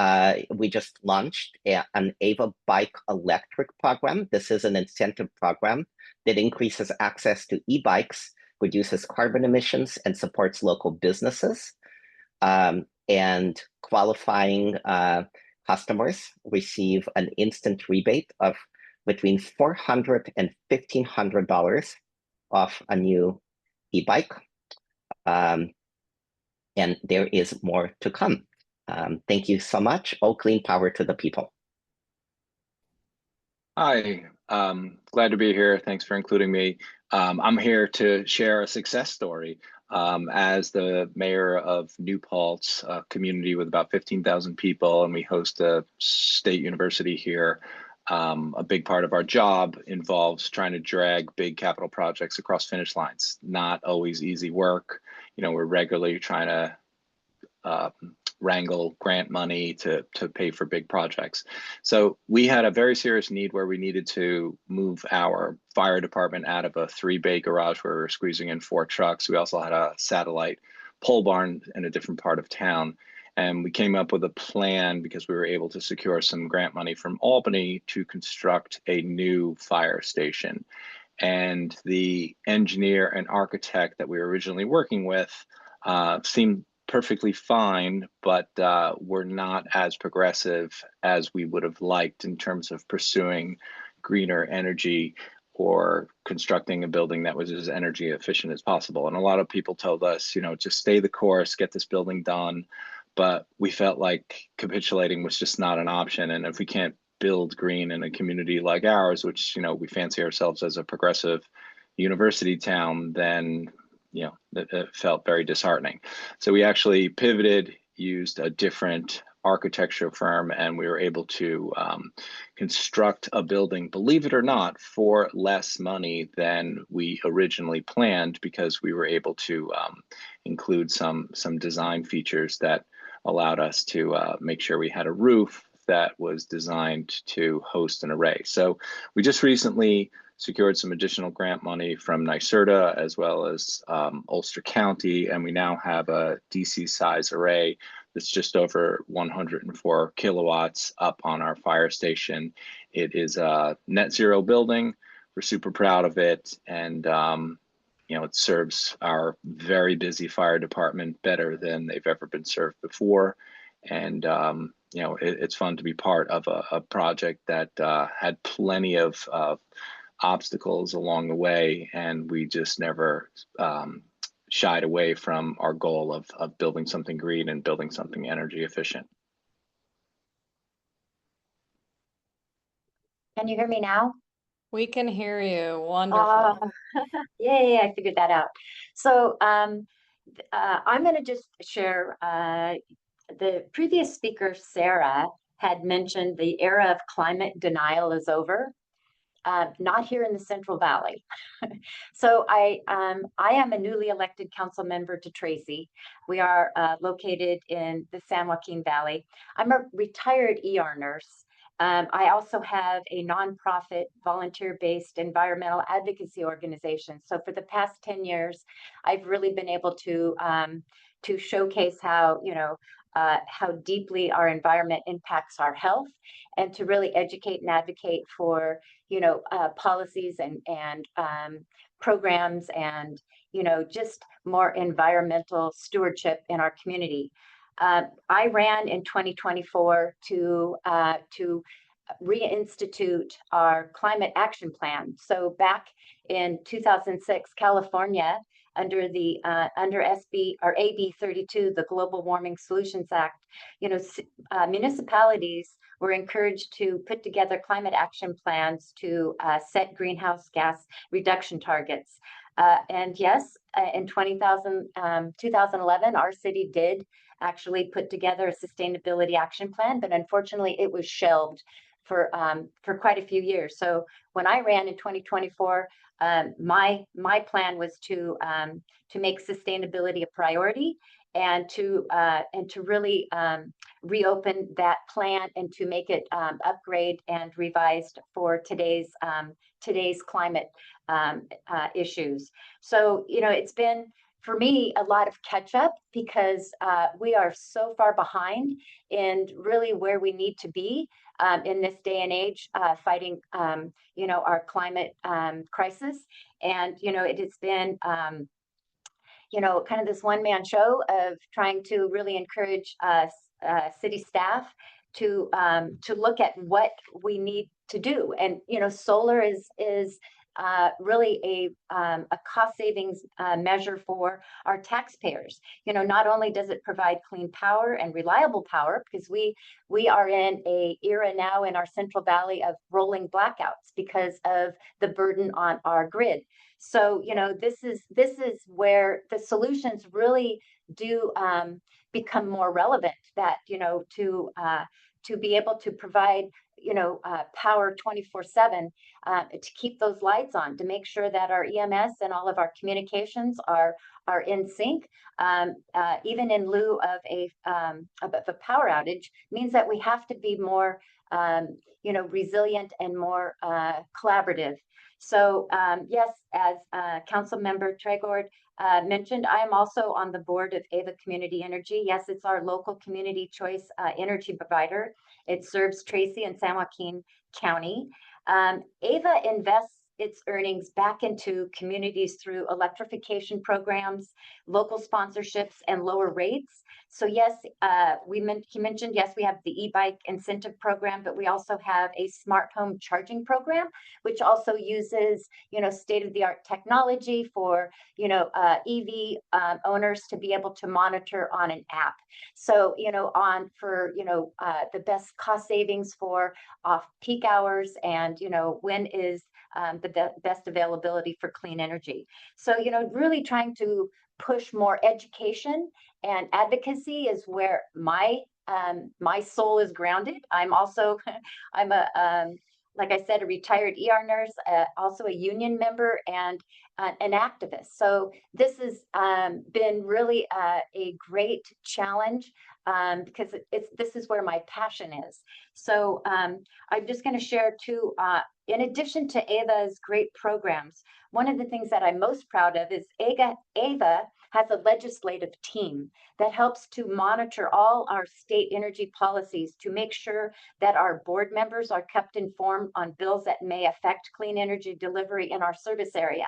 we just launched an AVA Bike Electric program. This is an incentive program that increases access to e-bikes, reduces carbon emissions, and supports local businesses. And qualifying customers receive an instant rebate of between $400 and $1,500 off a new e-bike. And there is more to come. Thank you so much. All clean power to the people. Hi, glad to be here. Thanks for including me. I'm here to share a success story. As the mayor of New Paltz, a community with about 15,000 people, and we host a state university here. A big part of our job involves trying to drag big capital projects across finish lines. Not always easy work. You know, we're regularly trying to wrangle grant money to pay for big projects. So we had a very serious need where we needed to move our fire department out of a 3-bay garage where we were squeezing in 4 trucks. We also had a satellite pole barn in a different part of town. And we came up with a plan because we were able to secure some grant money from Albany to construct a new fire station. And the engineer and architect that we were originally working with seemed perfectly fine, but were not as progressive as we would have liked in terms of pursuing greener energy or constructing a building that was as energy efficient as possible. And a lot of people told us, you know, just stay the course, get this building done. But we felt like capitulating was just not an option. And if we can't build green in a community like ours, which, you know, we fancy ourselves as a progressive university town, then, you know, it felt very disheartening. So we actually pivoted, used a different architecture firm, and we were able to construct a building, believe it or not, for less money than we originally planned, because we were able to include some design features that allowed us to make sure we had a roof that was designed to host an array. So we just recently secured some additional grant money from NYSERDA as well as Ulster County, and we now have a DC size array that's just over 104 kilowatts up on our fire station. It is a net zero building. We're super proud of it, and it serves our very busy fire department better than they've ever been served before. And it's fun to be part of a project that had plenty of obstacles along the way, and we just never shied away from our goal of building something green and building something energy efficient. Can you hear me now? We can hear you. Wonderful. Yay, I figured that out. So I'm going to just share, the previous speaker, Sarah, had mentioned the era of climate denial is over. Not here in the Central Valley. So I am a newly elected council member to Tracy. We are located in the San Joaquin Valley. I'm a retired ER nurse. I also have a nonprofit volunteer-based environmental advocacy organization. So for the past 10 years, I've really been able to showcase how, how deeply our environment impacts our health, and to really educate and advocate for, policies and programs and, just more environmental stewardship in our community. I ran in 2024 to reinstitute our climate action plan. So back in 2006, California, under the under AB 32, the Global Warming Solutions Act, municipalities were encouraged to put together climate action plans to set greenhouse gas reduction targets. And yes, in 2011, our city did actually put together a sustainability action plan, but unfortunately it was shelved for quite a few years. So when I ran in 2024, my plan was to make sustainability a priority, and to really reopen that plan and to make it upgrade and revised for today's climate issues. So it's been, for me, a lot of catch up, because we are so far behind in really where we need to be in this day and age, fighting our climate crisis. And it has been kind of this one-man show of trying to really encourage city staff to look at what we need to do. And solar is really a cost savings measure for our taxpayers. Not only does it provide clean power and reliable power, because we are in a era now in our Central Valley of rolling blackouts because of the burden on our grid. So this is where the solutions really do become more relevant. That to be able to provide power 24/7, to keep those lights on, to make sure that our EMS and all of our communications are in sync, even in lieu of a power outage, means that we have to be more resilient and more collaborative. So yes, as Council Member Tregord mentioned, I am also on the board of AVA Community Energy. Yes, it's our local community choice energy provider. It serves Tracy and San Joaquin County. AVA invests its earnings back into communities through electrification programs, local sponsorships, and lower rates. So yes, he mentioned, yes, we have the e-bike incentive program, but we also have a smart home charging program, which also uses, state-of-the-art technology for, EV owners to be able to monitor on an app. So, the best cost savings for off-peak hours, and, when is the best availability for clean energy. So, really trying to push more education and advocacy is where my soul is grounded. I'm also, I'm a like I said, a retired ER nurse, also a union member, and an activist. So this has been really a great challenge because this is where my passion is. So I'm just going to share too, in addition to AVA's great programs, one of the things that I'm most proud of is AVA has a legislative team that helps to monitor all our state energy policies to make sure that our board members are kept informed on bills that may affect clean energy delivery in our service area.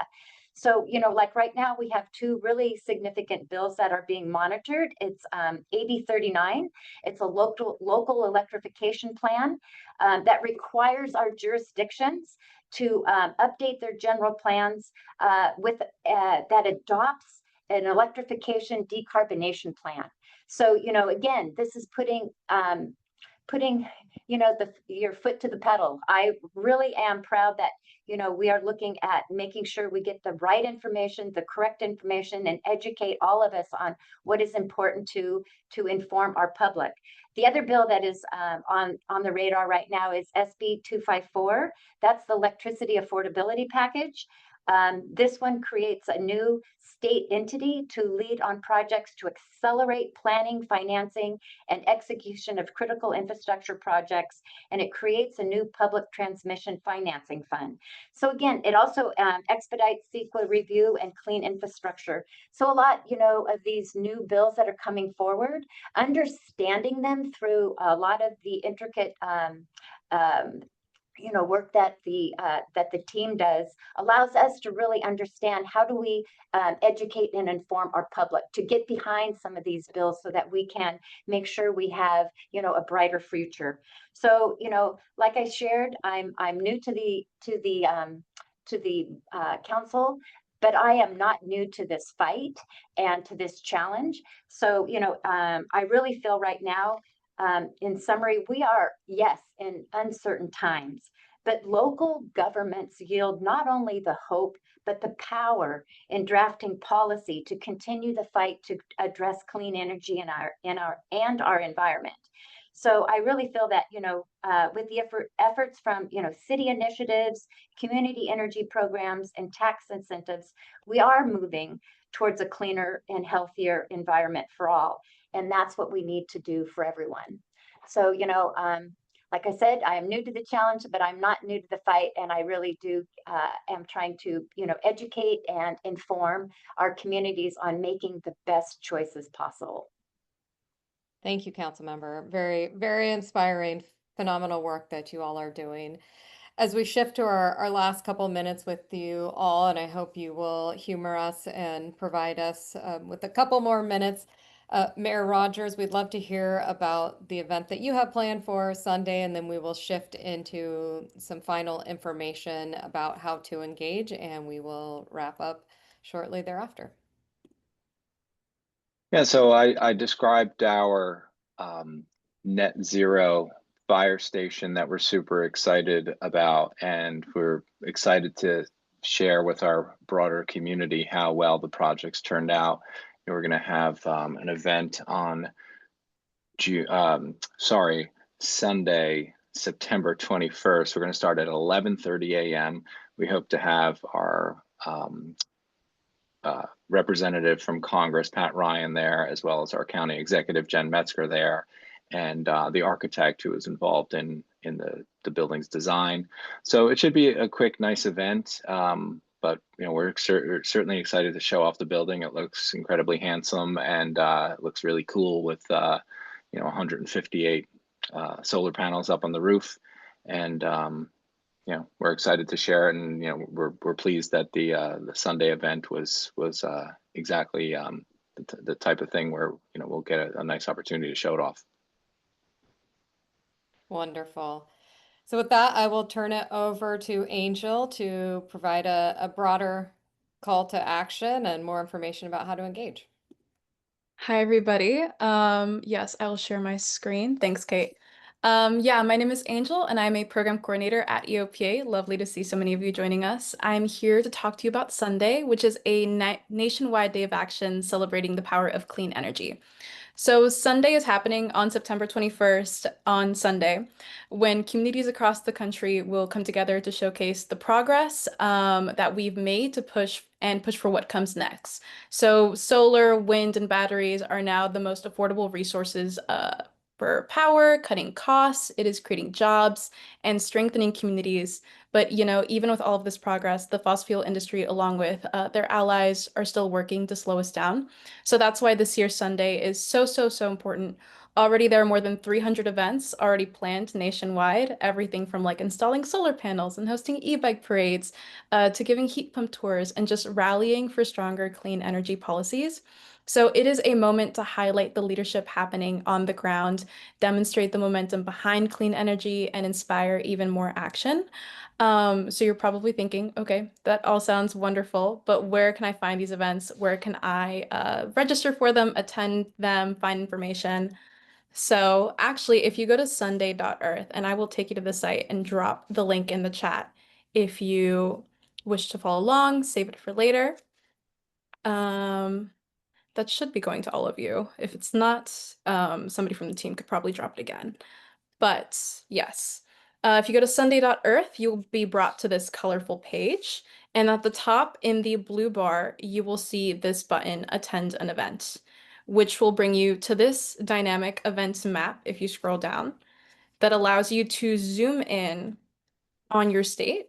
So, like right now, we have two really significant bills that are being monitored. It's AB 39. It's a local electrification plan that requires our jurisdictions to update their general plans that adopts an electrification decarbonation plan. So, again, this is putting your foot to the pedal. I really am proud that we are looking at making sure we get the right information, the correct information, and educate all of us on what is important to inform our public. The other bill that is on the radar right now is SB 254. That's the electricity affordability package. This one creates a new state entity to lead on projects to accelerate planning, financing, and execution of critical infrastructure projects, and it creates a new public transmission financing fund. So again, it also expedites CEQA review and clean infrastructure. So a lot, of these new bills that are coming forward, understanding them through a lot of the intricate work that the team does allows us to really understand how do we educate and inform our public to get behind some of these bills so that we can make sure we have a brighter future. So like I shared, I'm new to the council, but I am not new to this fight and to this challenge. So I really feel right now, in summary, we are, yes, in uncertain times, but local governments yield not only the hope, but the power in drafting policy to continue the fight to address clean energy in our environment. So I really feel that, with the efforts from, city initiatives, community energy programs, and tax incentives, we are moving towards a cleaner and healthier environment for all. And that's what we need to do for everyone. So, like I said, I am new to the challenge, but I'm not new to the fight. And I really do am trying to, educate and inform our communities on making the best choices possible. Thank you, Councilmember. Very, very inspiring, phenomenal work that you all are doing. As we shift to our last couple minutes with you all, and I hope you will humor us and provide us with a couple more minutes. Mayor Rogers, we'd love to hear about the event that you have planned for Sunday, and then we will shift into some final information about how to engage, and we will wrap up shortly thereafter. Yeah, so I described our net zero fire station that we're super excited about, and we're excited to share with our broader community how well the project's turned out. And we're going to have an event on Sunday, September 21st. We're going to start at 11:30 a.m. We hope to have our representative from Congress, Pat Ryan, there, as well as our county executive, Jen Metzger, there, and the architect who was involved in the building's design. So it should be a quick, nice event. But we're certainly excited to show off the building. It looks incredibly handsome, and it looks really cool with 158 solar panels up on the roof, and we're excited to share it, and we're pleased that the Sunday event was exactly the type of thing where we'll get a nice opportunity to show it off. Wonderful. So with that, I will turn it over to Angel to provide a broader call to action and more information about how to engage. Hi, everybody. Yes, I will share my screen. Thanks, Kate. Yeah, my name is Angel, and I'm a program coordinator at EOPA. Lovely to see so many of you joining us. I'm here to talk to you about Sunday, which is a nationwide day of action celebrating the power of clean energy. So Sunday is happening on September 21st on Sunday, when communities across the country will come together to showcase the progress that we've made to push for what comes next. So solar, wind, and batteries are now the most affordable resources for power, cutting costs. It is creating jobs and strengthening communities. But even with all of this progress, the fossil fuel industry, along with their allies, are still working to slow us down. So that's why this year's Sunday is so, so, so important. Already, there are more than 300 events already planned nationwide, everything from like installing solar panels and hosting e-bike parades to giving heat pump tours and just rallying for stronger clean energy policies. So it is a moment to highlight the leadership happening on the ground, demonstrate the momentum behind clean energy, and inspire even more action. So you're probably thinking, okay, that all sounds wonderful, but where can I find these events? Where can I register for them, attend them, find information? So actually, if you go to sunday.earth, and I will take you to the site and drop the link in the chat if you wish to follow along, save it for later. That should be going to all of you. If it's not, somebody from the team could probably drop it again. But yes, if you go to sunday.earth, you'll be brought to this colorful page. And at the top in the blue bar, you will see this button, Attend an Event, which will bring you to this dynamic events map if you scroll down, that allows you to zoom in on your state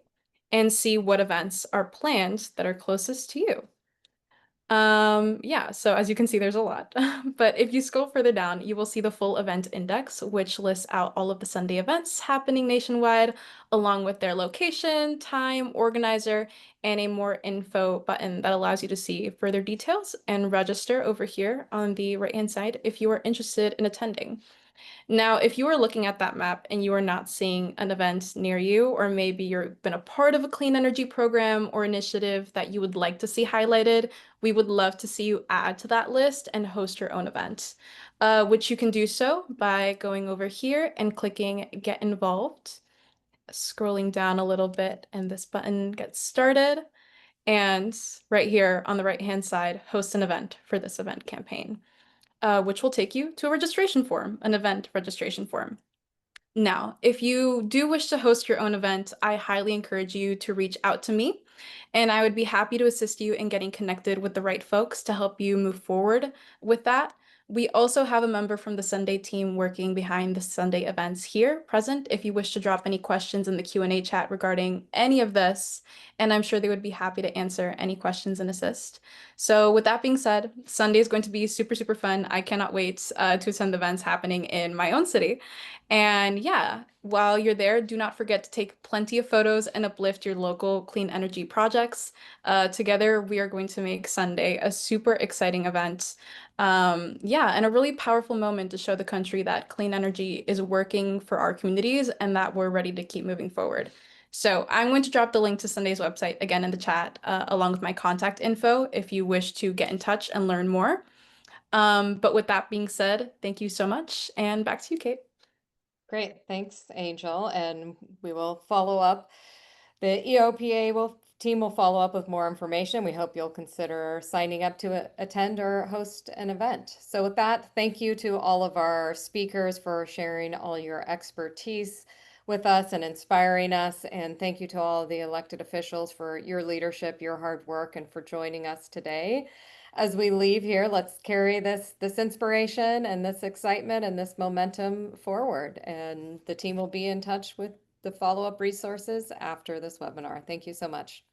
and see what events are planned that are closest to you. Yeah, so as you can see, there's a lot. But if you scroll further down, you will see the full event index, which lists out all of the Sunday events happening nationwide, along with their location, time, organizer, and a more info button that allows you to see further details and register over here on the right-hand side if you are interested in attending. Now, if you are looking at that map and you are not seeing an event near you, or maybe you've been a part of a clean energy program or initiative that you would like to see highlighted, we would love to see you add to that list and host your own event, which you can do so by going over here and clicking Get Involved, scrolling down a little bit, and this button gets started. And right here on the right-hand side, host an event for this event campaign, which will take you to a registration form, an event registration form. Now, if you do wish to host your own event, I highly encourage you to reach out to me, and I would be happy to assist you in getting connected with the right folks to help you move forward with that. We also have a member from the Sunday team working behind the Sunday events here present if you wish to drop any questions in the Q&A chat regarding any of this, and I'm sure they would be happy to answer any questions and assist. So with that being said, Sunday is going to be super, super fun. I cannot wait to attend the events happening in my own city. And yeah, while you're there, do not forget to take plenty of photos and uplift your local clean energy projects. Together, we are going to make Sunday a super exciting event. Yeah, and a really powerful moment to show the country that clean energy is working for our communities and that we're ready to keep moving forward. So I'm going to drop the link to Sunday's website again in the chat, along with my contact info if you wish to get in touch and learn more. But with that being said, thank you so much, and back to you, Kate. Great, thanks, Angel. And we will follow up. The EOPA team will follow up with more information. We hope you'll consider signing up to attend or host an event. So with that, thank you to all of our speakers for sharing all your expertise with us and inspiring us. And thank you to all the elected officials for your leadership, your hard work, and for joining us today. As we leave here, let's carry this inspiration and this excitement and this momentum forward. And the team will be in touch with the follow-up resources after this webinar. Thank you so much.